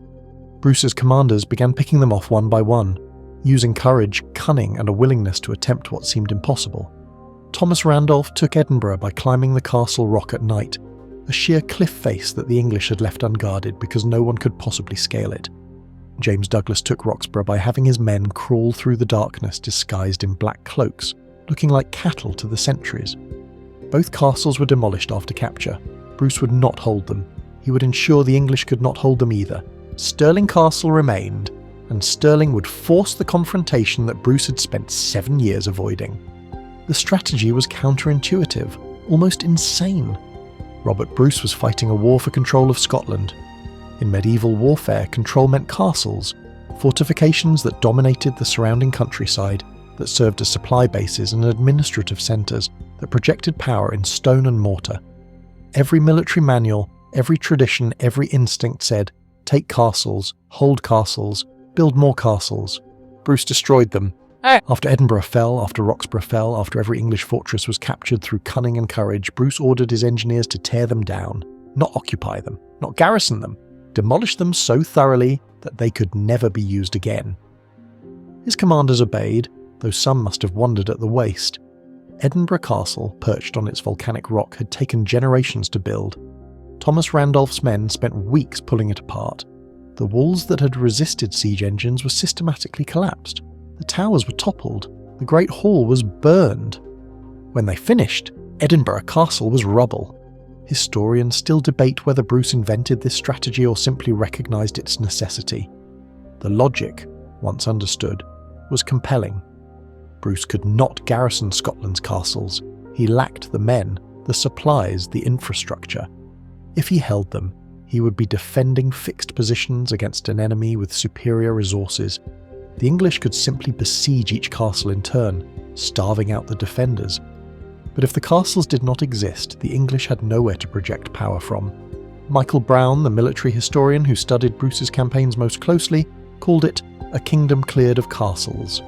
Bruce's commanders began picking them off one by one, using courage, cunning, and a willingness to attempt what seemed impossible. Thomas Randolph took Edinburgh by climbing the castle rock at night, a sheer cliff face that the English had left unguarded because no one could possibly scale it. James Douglas took Roxburgh by having his men crawl through the darkness disguised in black cloaks, looking like cattle to the sentries. Both castles were demolished after capture. Bruce would not hold them. He would ensure the English could not hold them either. Stirling Castle remained, and Stirling would force the confrontation that Bruce had spent 7 years avoiding. The strategy was counterintuitive, almost insane. Robert Bruce was fighting a war for control of Scotland. In medieval warfare, control meant castles, fortifications that dominated the surrounding countryside, that served as supply bases and administrative centres that projected power in stone and mortar. Every military manual, every tradition, every instinct said, take castles, hold castles, build more castles. Bruce destroyed them. After Edinburgh fell, after Roxburgh fell, after every English fortress was captured through cunning and courage, Bruce ordered his engineers to tear them down, not occupy them, not garrison them, demolish them so thoroughly that they could never be used again. His commanders obeyed, though some must have wondered at the waste. Edinburgh Castle, perched on its volcanic rock, had taken generations to build. Thomas Randolph's men spent weeks pulling it apart. The walls that had resisted siege engines were systematically collapsed. The towers were toppled. The Great Hall was burned. When they finished, Edinburgh Castle was rubble. Historians still debate whether Bruce invented this strategy or simply recognised its necessity. The logic, once understood, was compelling. Bruce could not garrison Scotland's castles. He lacked the men, the supplies, the infrastructure. If he held them, he would be defending fixed positions against an enemy with superior resources. The English could simply besiege each castle in turn, starving out the defenders. But if the castles did not exist, the English had nowhere to project power from. Michael Brown, the military historian who studied Bruce's campaigns most closely, called it a kingdom cleared of castles.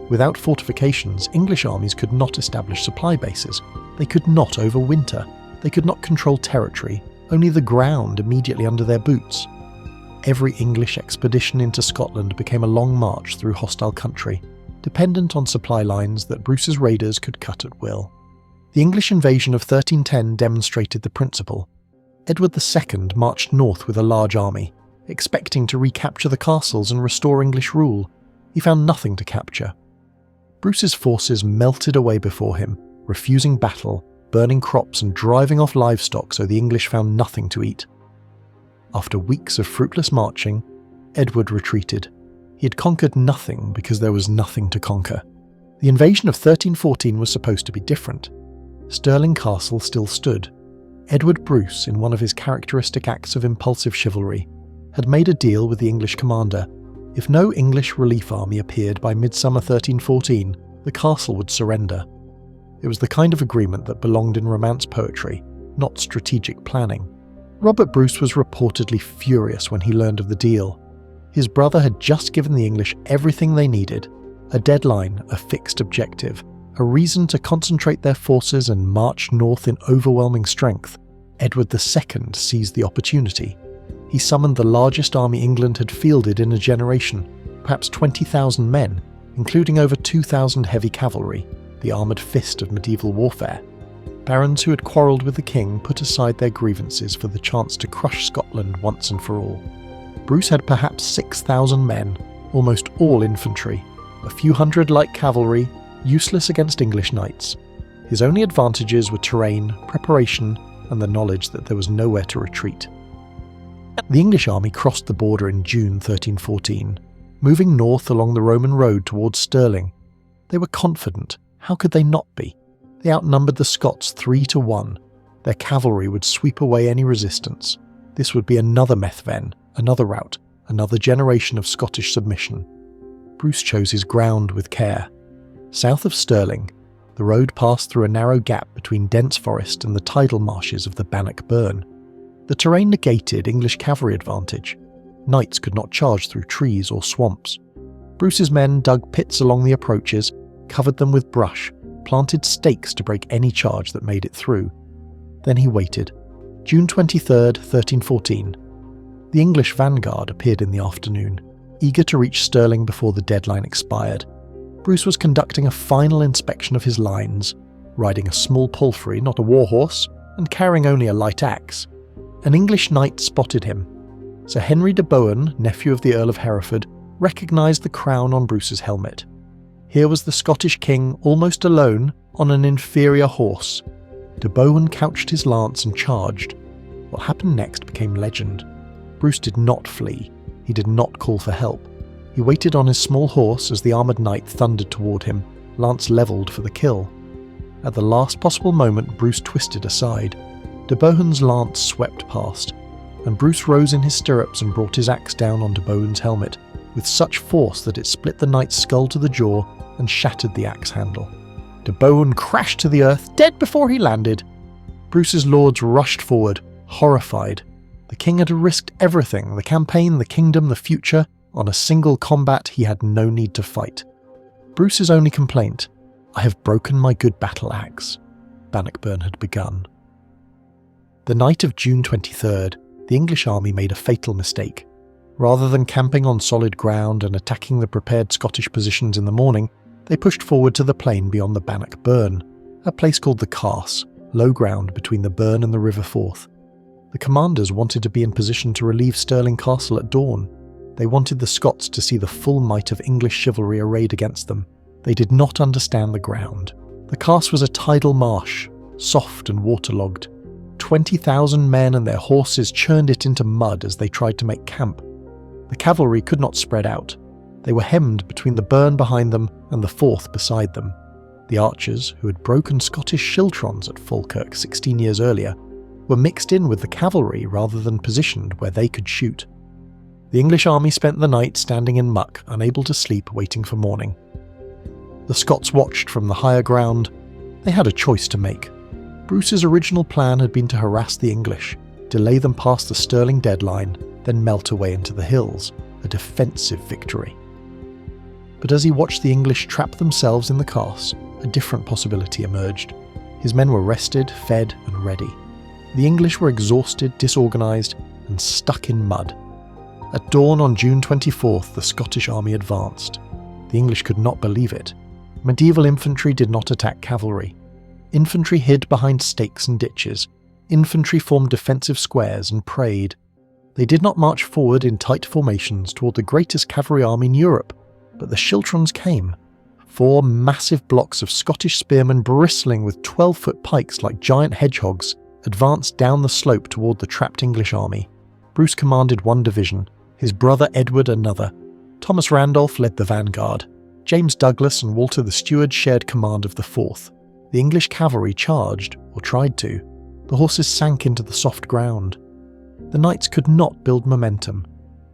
Without fortifications, English armies could not establish supply bases. They could not overwinter. They could not control territory. only the ground immediately under their boots. Every English expedition into Scotland became a long march through hostile country, dependent on supply lines that Bruce's raiders could cut at will. The English invasion of 1310 demonstrated the principle. Edward II marched north with a large army, expecting to recapture the castles and restore English rule. He found nothing to capture. Bruce's forces melted away before him, refusing battle, burning crops and driving off livestock so the English found nothing to eat. After weeks of fruitless marching, Edward retreated. He had conquered nothing because there was nothing to conquer. The invasion of 1314 was supposed to be different. Stirling Castle still stood. Edward Bruce, in one of his characteristic acts of impulsive chivalry, had made a deal with the English commander. If no English relief army appeared by midsummer 1314, the castle would surrender. It was the kind of agreement that belonged in romance poetry, not strategic planning. Robert Bruce was reportedly furious when he learned of the deal. His brother had just given the English everything they needed: a deadline, a fixed objective, a reason to concentrate their forces and march north in overwhelming strength. Edward II seized the opportunity. He summoned the largest army England had fielded in a generation, perhaps 20,000 men, including over 2,000 heavy cavalry, the armoured fist of medieval warfare. Barons who had quarrelled with the king put aside their grievances for the chance to crush Scotland once and for all. Bruce had perhaps 6,000 men, almost all infantry, a few hundred light cavalry, useless against English knights. His only advantages were terrain, preparation, and the knowledge that there was nowhere to retreat. The English army crossed the border in June 1314, moving north along the Roman road towards Stirling. They were confident. How could they not be? They outnumbered the Scots 3-1. Their cavalry would sweep away any resistance. This would be another Methven, another rout, another generation of Scottish submission. Bruce chose his ground with care. South of Stirling, the road passed through a narrow gap between dense forest and the tidal marshes of the Bannockburn. The terrain negated English cavalry advantage. Knights could not charge through trees or swamps. Bruce's men dug pits along the approaches, covered them with brush, planted stakes to break any charge that made it through. Then he waited. June 23rd, 1314. The English vanguard appeared in the afternoon, eager to reach Stirling before the deadline expired. Bruce was conducting a final inspection of his lines, riding a small palfrey, not a warhorse, and carrying only a light axe. An English knight spotted him. Sir Henry de Bohun, nephew of the Earl of Hereford, recognised the crown on Bruce's helmet. Here was the Scottish king almost alone on an inferior horse. De Bohun couched his lance and charged. What happened next became legend. Bruce did not flee. He did not call for help. He waited on his small horse as the armoured knight thundered toward him, lance levelled for the kill. At the last possible moment, Bruce twisted aside. De Bohun's lance swept past, and Bruce rose in his stirrups and brought his axe down on De Bohun's helmet, with such force that it split the knight's skull to the jaw and shattered the axe handle. De Bohun crashed to the earth, dead before he landed. Bruce's lords rushed forward, horrified. The king had risked everything, the campaign, the kingdom, the future, on a single combat he had no need to fight. Bruce's only complaint: "I have broken my good battle axe." Bannockburn had begun. The night of June 23rd, the English army made a fatal mistake. Rather than camping on solid ground and attacking the prepared Scottish positions in the morning, they pushed forward to the plain beyond the Bannockburn, a place called the Carse, low ground between the Burn and the River Forth. The commanders wanted to be in position to relieve Stirling Castle at dawn. They wanted the Scots to see the full might of English chivalry arrayed against them. They did not understand the ground. The Carse was a tidal marsh, soft and waterlogged. 20,000 men and their horses churned it into mud as they tried to make camp. The cavalry could not spread out. They were hemmed between the Burn behind them and the Forth beside them. The archers, who had broken Scottish schiltrons at Falkirk 16 years earlier, were mixed in with the cavalry rather than positioned where they could shoot. The English army spent the night standing in muck, unable to sleep, waiting for morning. The Scots watched from the higher ground. They had a choice to make. Bruce's original plan had been to harass the English, delay them past the Stirling deadline, then melt away into the hills, a defensive victory. But as he watched the English trap themselves in the Carse, a different possibility emerged. His men were rested, fed, and ready. The English were exhausted, disorganised, and stuck in mud. At dawn on June 24th, the Scottish army advanced. The English could not believe it. Medieval infantry did not attack cavalry. Infantry hid behind stakes and ditches. Infantry formed defensive squares and prayed. They did not march forward in tight formations toward the greatest cavalry army in Europe, but the schiltrons came. 4 massive blocks of Scottish spearmen bristling with 12-foot pikes like giant hedgehogs advanced down the slope toward the trapped English army. Bruce commanded one division, his brother Edward another. Thomas Randolph led the vanguard. James Douglas and Walter the Steward shared command of the 4th. The English cavalry charged, or tried to. The horses sank into the soft ground. The knights could not build momentum.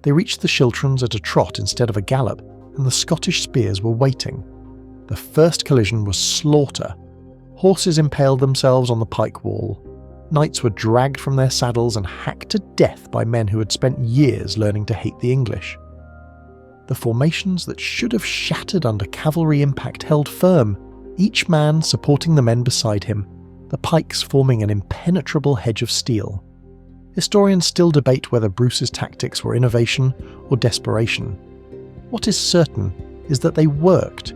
They reached the schiltrons at a trot instead of a gallop, and the Scottish spears were waiting. The first collision was slaughter. Horses impaled themselves on the pike wall. Knights were dragged from their saddles and hacked to death by men who had spent years learning to hate the English. The formations that should have shattered under cavalry impact held firm, each man supporting the men beside him, the pikes forming an impenetrable hedge of steel. Historians still debate whether Bruce's tactics were innovation or desperation. What is certain is that they worked.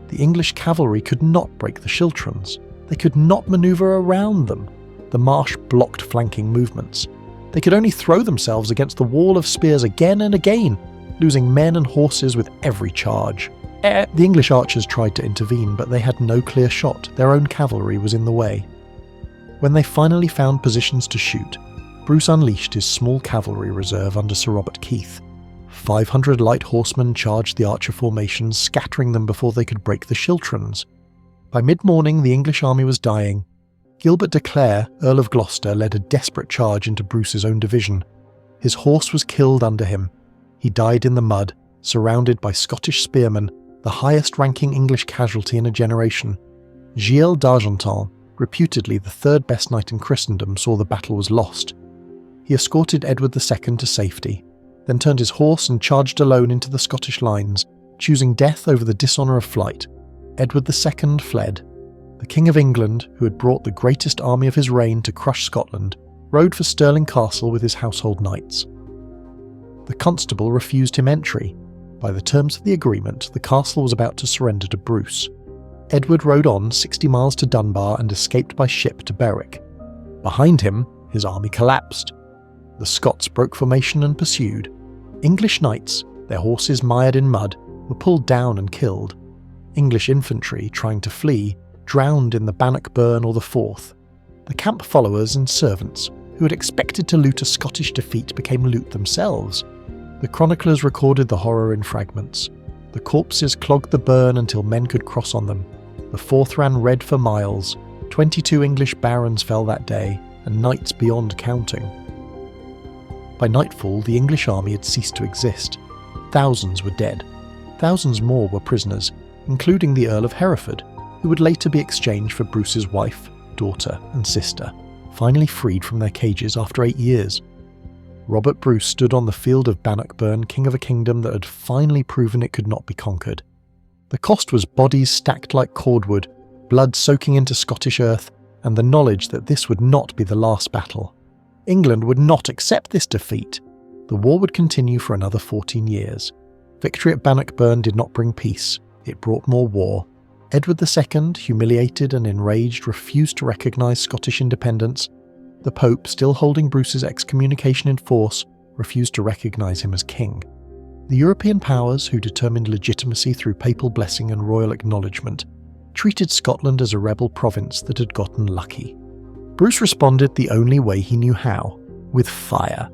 The English cavalry could not break the schiltrons. They could not manoeuvre around them. The marsh blocked flanking movements. They could only throw themselves against the wall of spears again and again, losing men and horses with every charge. The English archers tried to intervene, but they had no clear shot. Their own cavalry was in the way. When they finally found positions to shoot, Bruce unleashed his small cavalry reserve under Sir Robert Keith. 500 light horsemen charged the archer formations, scattering them before they could break the schiltrons. By mid-morning, the English army was dying. Gilbert de Clare, Earl of Gloucester, led a desperate charge into Bruce's own division. His horse was killed under him. He died in the mud, surrounded by Scottish spearmen, the highest-ranking English casualty in a generation. Gilles d'Argentan, reputedly the 3rd best knight in Christendom, saw the battle was lost. He escorted Edward II to safety, then turned his horse and charged alone into the Scottish lines, choosing death over the dishonour of flight. Edward II fled. The King of England, who had brought the greatest army of his reign to crush Scotland, rode for Stirling Castle with his household knights. The constable refused him entry. By the terms of the agreement, the castle was about to surrender to Bruce. Edward rode on 60 miles to Dunbar and escaped by ship to Berwick. Behind him, his army collapsed. The Scots broke formation and pursued. English knights, their horses mired in mud, were pulled down and killed. English infantry, trying to flee, drowned in the Bannockburn or the Forth. The camp followers and servants, who had expected to loot a Scottish defeat, became loot themselves. The chroniclers recorded the horror in fragments. The corpses clogged the burn until men could cross on them. The Forth ran red for miles. 22 English barons fell that day, and knights beyond counting. By nightfall, the English army had ceased to exist. Thousands were dead. Thousands more were prisoners, including the Earl of Hereford, who would later be exchanged for Bruce's wife, daughter, and sister, finally freed from their cages after 8 years. Robert Bruce stood on the field of Bannockburn, king of a kingdom that had finally proven it could not be conquered. The cost was bodies stacked like cordwood, blood soaking into Scottish earth, and the knowledge that this would not be the last battle. England would not accept this defeat. The war would continue for another 14 years. Victory at Bannockburn did not bring peace. It brought more war. Edward II, humiliated and enraged, refused to recognise Scottish independence. The Pope, still holding Bruce's excommunication in force, refused to recognise him as king. The European powers, who determined legitimacy through papal blessing and royal acknowledgement, treated Scotland as a rebel province that had gotten lucky. Bruce responded the only way he knew how, with fire.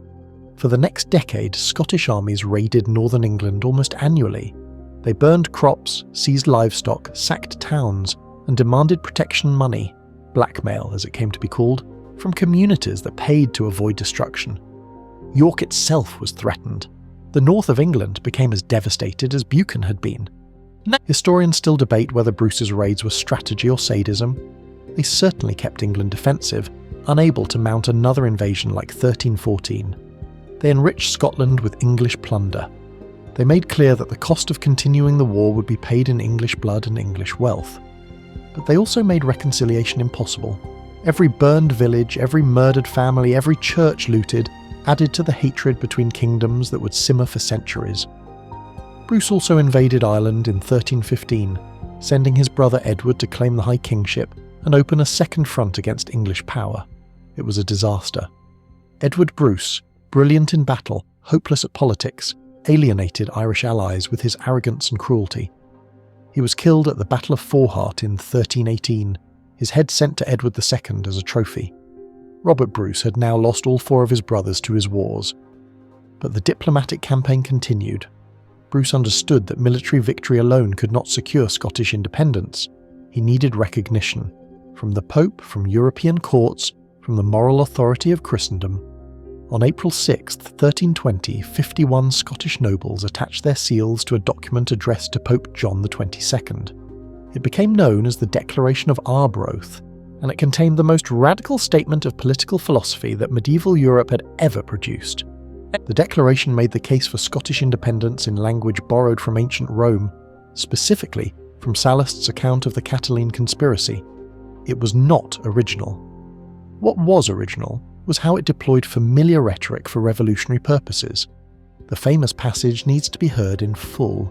For the next decade, Scottish armies raided northern England almost annually. They burned crops, seized livestock, sacked towns, and demanded protection money, blackmail as it came to be called, from communities that paid to avoid destruction. York itself was threatened. The north of England became as devastated as Buchan had been. Historians still debate whether Bruce's raids were strategy or sadism. They certainly kept England defensive, unable to mount another invasion like 1314. They enriched Scotland with English plunder. They made clear that the cost of continuing the war would be paid in English blood and English wealth. But they also made reconciliation impossible. Every burned village, every murdered family, every church looted added to the hatred between kingdoms that would simmer for centuries. Bruce also invaded Ireland in 1315, sending his brother Edward to claim the High Kingship and open a second front against English power. It was a disaster. Edward Bruce, brilliant in battle, hopeless at politics, alienated Irish allies with his arrogance and cruelty. He was killed at the Battle of Forhart in 1318, his head sent to Edward II as a trophy. Robert Bruce had now lost all 4 of his brothers to his wars. But the diplomatic campaign continued. Bruce understood that military victory alone could not secure Scottish independence. He needed recognition, from the Pope, from European courts, from the moral authority of Christendom. On April 6, 1320, 51 Scottish nobles attached their seals to a document addressed to Pope John XXII. It became known as the Declaration of Arbroath, and it contained the most radical statement of political philosophy that medieval Europe had ever produced. The declaration made the case for Scottish independence in language borrowed from ancient Rome, specifically from Sallust's account of the Catiline conspiracy. It was not original. What was original was how it deployed familiar rhetoric for revolutionary purposes. The famous passage needs to be heard in full.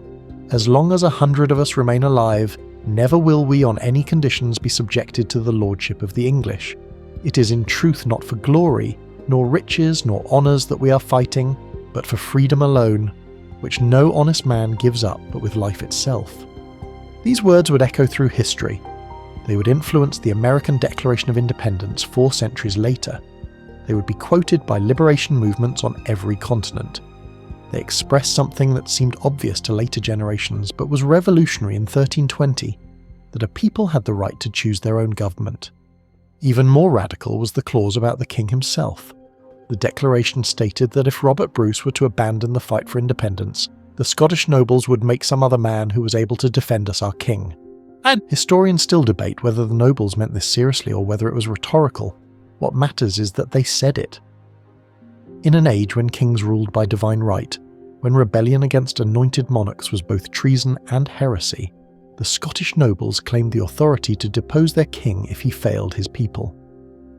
"As long as 100 of us remain alive, never will we on any conditions be subjected to the lordship of the English. It is in truth not for glory, nor riches, nor honours that we are fighting, but for freedom alone, which no honest man gives up but with life itself." These words would echo through history. They would influence the American Declaration of Independence 4 centuries later. They would be quoted by liberation movements on every continent. They expressed something that seemed obvious to later generations but was revolutionary in 1320, that a people had the right to choose their own government. Even more radical was the clause about the king himself. The declaration stated that if Robert Bruce were to abandon the fight for independence, the Scottish nobles would make some other man who was able to defend us our king. And historians still debate whether the nobles meant this seriously or whether it was rhetorical. What matters is that they said it. In an age when kings ruled by divine right, when rebellion against anointed monarchs was both treason and heresy, the Scottish nobles claimed the authority to depose their king if he failed his people.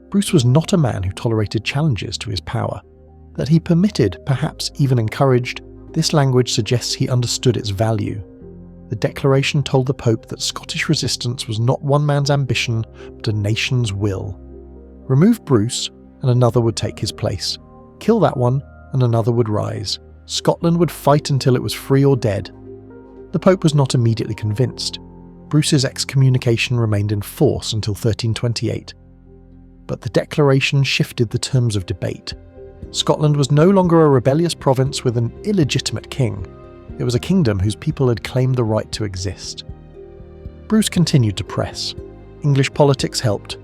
Bruce was not a man who tolerated challenges to his power. That he permitted, perhaps even encouraged, this language suggests he understood its value. The declaration told the Pope that Scottish resistance was not one man's ambition, but a nation's will. Remove Bruce, and another would take his place. Kill that one, and another would rise. Scotland would fight until it was free or dead. The Pope was not immediately convinced. Bruce's excommunication remained in force until 1328. But the declaration shifted the terms of debate. Scotland was no longer a rebellious province with an illegitimate king. It was a kingdom whose people had claimed the right to exist. Bruce continued to press. English politics helped.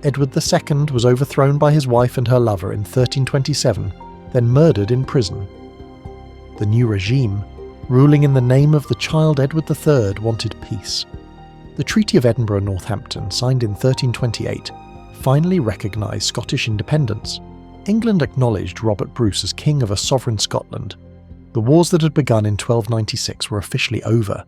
Edward II was overthrown by his wife and her lover in 1327, then murdered in prison. The new regime, ruling in the name of the child Edward III, wanted peace. The Treaty of Edinburgh-Northampton, signed in 1328, finally recognised Scottish independence. England acknowledged Robert Bruce as king of a sovereign Scotland. The wars that had begun in 1296 were officially over.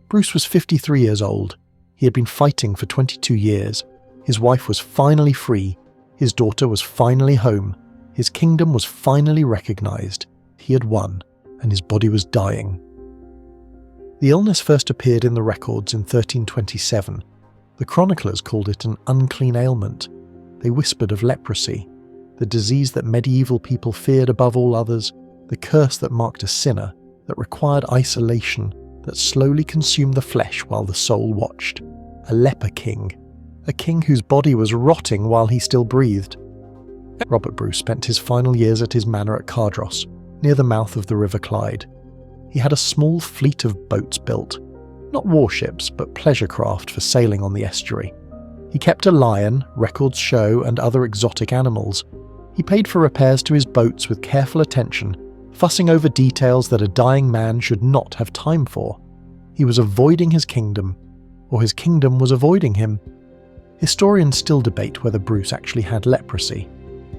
Bruce was 53 years old. He had been fighting for 22 years. His wife was finally free. His daughter was finally home. His kingdom was finally recognised. He had won, and his body was dying. The illness first appeared in the records in 1327. The chroniclers called it an unclean ailment. They whispered of leprosy, the disease that medieval people feared above all others, the curse that marked a sinner, that required isolation, that slowly consumed the flesh while the soul watched. A leper king. A king whose body was rotting while he still breathed. Robert Bruce spent his final years at his manor at Cardross, near the mouth of the River Clyde. He had a small fleet of boats built, not warships, but pleasure craft for sailing on the estuary. He kept a lion, records show, and other exotic animals. He paid for repairs to his boats with careful attention, fussing over details that a dying man should not have time for. He was avoiding his kingdom, or his kingdom was avoiding him. Historians still debate whether Bruce actually had leprosy.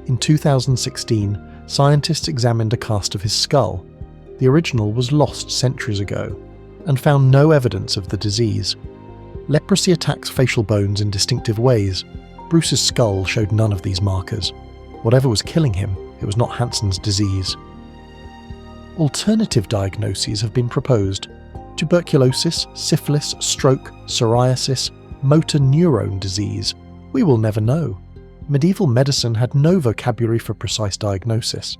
In 2016, scientists examined a cast of his skull. The original was lost centuries ago, and found no evidence of the disease. Leprosy attacks facial bones in distinctive ways. Bruce's skull showed none of these markers. Whatever was killing him, it was not Hansen's disease. Alternative diagnoses have been proposed: tuberculosis, syphilis, stroke, psoriasis, motor neurone disease. We will never know. Medieval medicine had no vocabulary for precise diagnosis.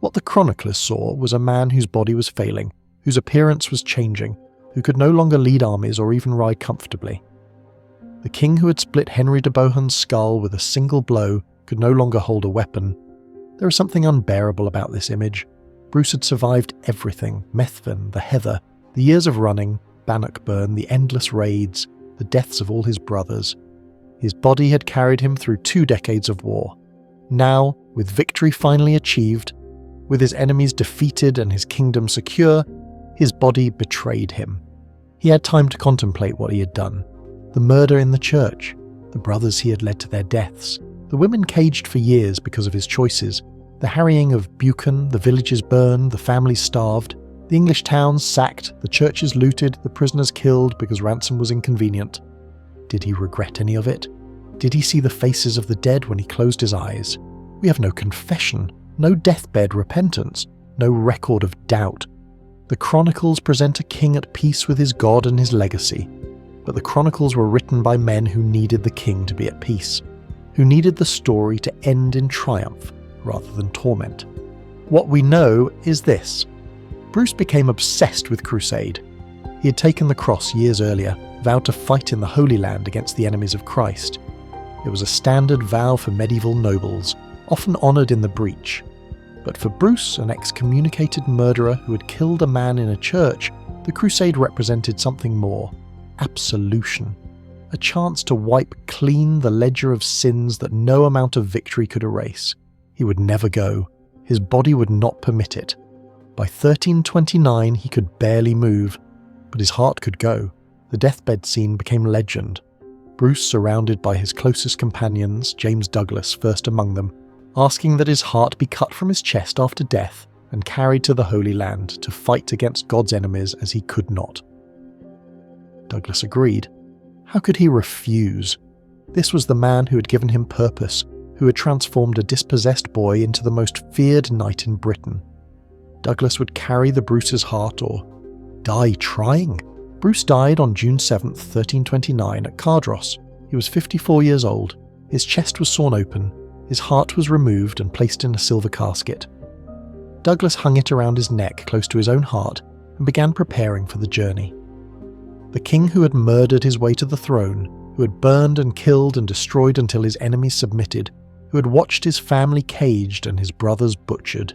What the chroniclers saw was a man whose body was failing, whose appearance was changing, who could no longer lead armies or even ride comfortably. The king who had split Henry de Bohun's skull with a single blow could no longer hold a weapon. There is something unbearable about this image. Bruce had survived everything: Methven, the Heather, the years of running, Bannockburn, the endless raids, the deaths of all his brothers. His body had carried him through 2 decades of war. Now, with victory finally achieved, with his enemies defeated and his kingdom secure, his body betrayed him. He had time to contemplate what he had done. The murder in the church, the brothers he had led to their deaths, the women caged for years because of his choices, the harrying of Buchan, the villages burned, the families starved, the English towns sacked, the churches looted, the prisoners killed because ransom was inconvenient. Did he regret any of it? Did he see the faces of the dead when he closed his eyes? We have no confession, no deathbed repentance, no record of doubt. The chronicles present a king at peace with his God and his legacy, but the chronicles were written by men who needed the king to be at peace, who needed the story to end in triumph rather than torment. What we know is this: Bruce became obsessed with crusade. He had taken the cross years earlier, vowed to fight in the Holy Land against the enemies of Christ. It was a standard vow for medieval nobles, often honoured in the breach. But for Bruce, an excommunicated murderer who had killed a man in a church, the crusade represented something more: absolution. A chance to wipe clean the ledger of sins that no amount of victory could erase. He would never go. His body would not permit it. By 1329 he could barely move, but his heart could go. The deathbed scene became legend. Bruce, surrounded by his closest companions, James Douglas first among them, asking that his heart be cut from his chest after death and carried to the Holy Land to fight against God's enemies as he could not. Douglas agreed. How could he refuse? This was the man who had given him purpose, who had transformed a dispossessed boy into the most feared knight in Britain. Douglas would carry the Bruce's heart or die trying. Bruce died on June 7th, 1329 at Cardross. He was 54 years old. His chest was sawn open. His heart was removed and placed in a silver casket. Douglas hung it around his neck close to his own heart and began preparing for the journey. The king who had murdered his way to the throne, who had burned and killed and destroyed until his enemies submitted, who had watched his family caged and his brothers butchered.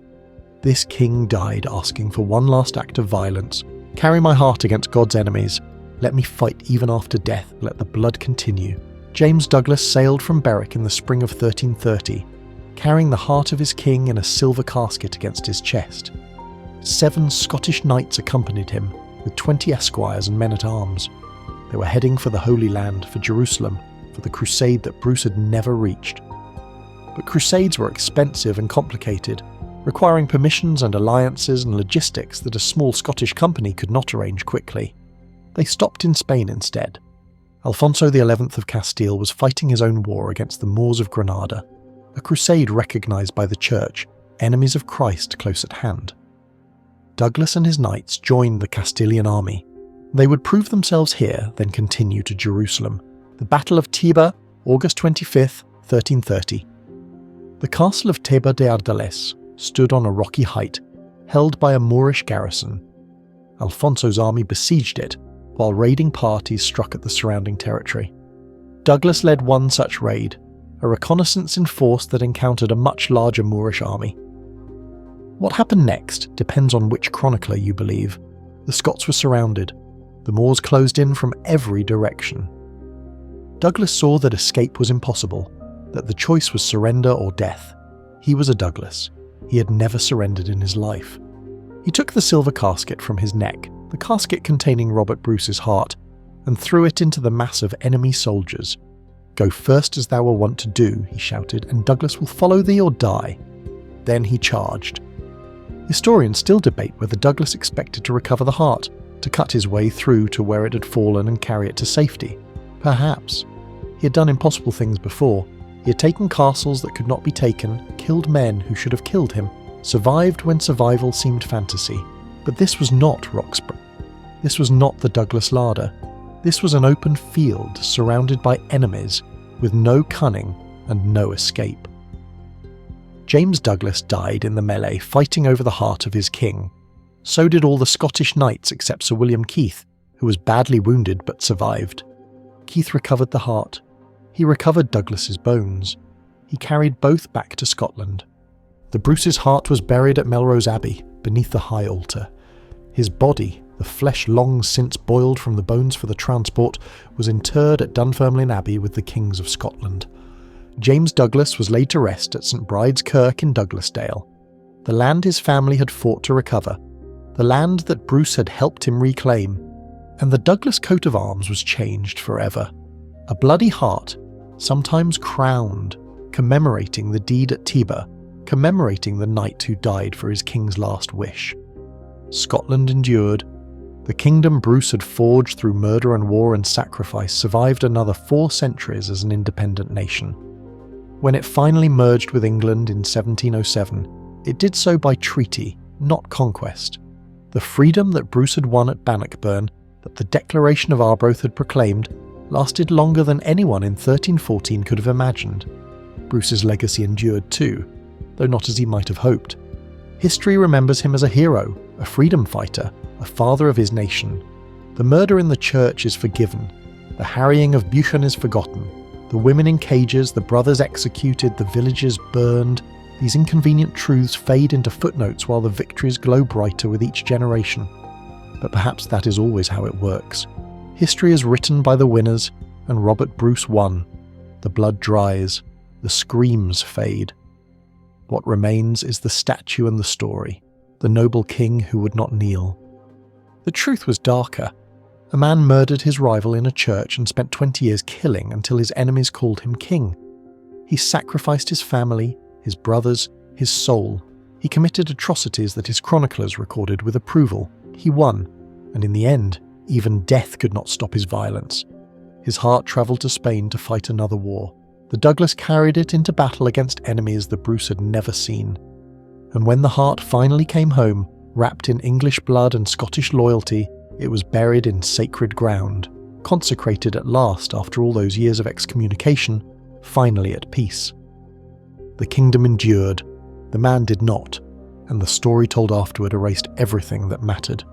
This king died asking for one last act of violence. Carry my heart against God's enemies. Let me fight even after death. Let the blood continue. James Douglas sailed from Berwick in the spring of 1330, carrying the heart of his king in a silver casket against his chest. 7 Scottish knights accompanied him, with 20 esquires and men-at-arms. They were heading for the Holy Land, for Jerusalem, for the crusade that Bruce had never reached. But crusades were expensive and complicated, requiring permissions and alliances and logistics that a small Scottish company could not arrange quickly. They stopped in Spain instead. Alfonso XI of Castile was fighting his own war against the Moors of Granada, a crusade recognised by the Church, enemies of Christ close at hand. Douglas and his knights joined the Castilian army. They would prove themselves here, then continue to Jerusalem. The Battle of Teba, August 25th, 1330. The castle of Teba de Ardeles stood on a rocky height, held by a Moorish garrison. Alfonso's army besieged it, while raiding parties struck at the surrounding territory. Douglas led one such raid, a reconnaissance in force that encountered a much larger Moorish army. What happened next depends on which chronicler you believe. The Scots were surrounded. The Moors closed in from every direction. Douglas saw that escape was impossible, that the choice was surrender or death. He was a Douglas. He had never surrendered in his life. He took the silver casket from his neck, the casket containing Robert Bruce's heart, and threw it into the mass of enemy soldiers. "Go first as thou were wont to do," he shouted, "and Douglas will follow thee or die." Then he charged. Historians still debate whether Douglas expected to recover the heart, to cut his way through to where it had fallen and carry it to safety. Perhaps. He had done impossible things before. He had taken castles that could not be taken, killed men who should have killed him, survived when survival seemed fantasy. But this was not Roxburgh. This was not the Douglas larder. This was an open field surrounded by enemies, with no cunning and no escape. James Douglas died in the melee fighting over the heart of his king. So did all the Scottish knights except Sir William Keith, who was badly wounded but survived. Keith recovered the heart. He recovered Douglas's bones. He carried both back to Scotland. The Bruce's heart was buried at Melrose Abbey, beneath the high altar. His body, the flesh long since boiled from the bones for the transport, was interred at Dunfermline Abbey with the kings of Scotland. James Douglas was laid to rest at St Bride's Kirk in Douglasdale, the land his family had fought to recover, the land that Bruce had helped him reclaim, and the Douglas coat of arms was changed forever. A bloody heart, sometimes crowned, commemorating the deed at Tiber, commemorating the knight who died for his king's last wish. Scotland endured. The kingdom Bruce had forged through murder and war and sacrifice survived another 4 centuries as an independent nation. When it finally merged with England in 1707, it did so by treaty, not conquest. The freedom that Bruce had won at Bannockburn, that the Declaration of Arbroath had proclaimed, lasted longer than anyone in 1314 could have imagined. Bruce's legacy endured too, though not as he might have hoped. History remembers him as a hero, a freedom fighter, a father of his nation. The murder in the church is forgiven. The harrying of Buchan is forgotten. The women in cages, the brothers executed, the villages burned. These inconvenient truths fade into footnotes while the victories glow brighter with each generation. But perhaps that is always how it works. History is written by the winners, and Robert Bruce won. The blood dries. The screams fade. What remains is the statue and the story, the noble king who would not kneel. The truth was darker. A man murdered his rival in a church and spent 20 years killing until his enemies called him king. He sacrificed his family, his brothers, his soul. He committed atrocities that his chroniclers recorded with approval. He won, and in the end, even death could not stop his violence. His heart travelled to Spain to fight another war. The Douglas carried it into battle against enemies the Bruce had never seen. And when the heart finally came home, wrapped in English blood and Scottish loyalty, it was buried in sacred ground, consecrated at last after all those years of excommunication, finally at peace. The kingdom endured, the man did not, and the story told afterward erased everything that mattered.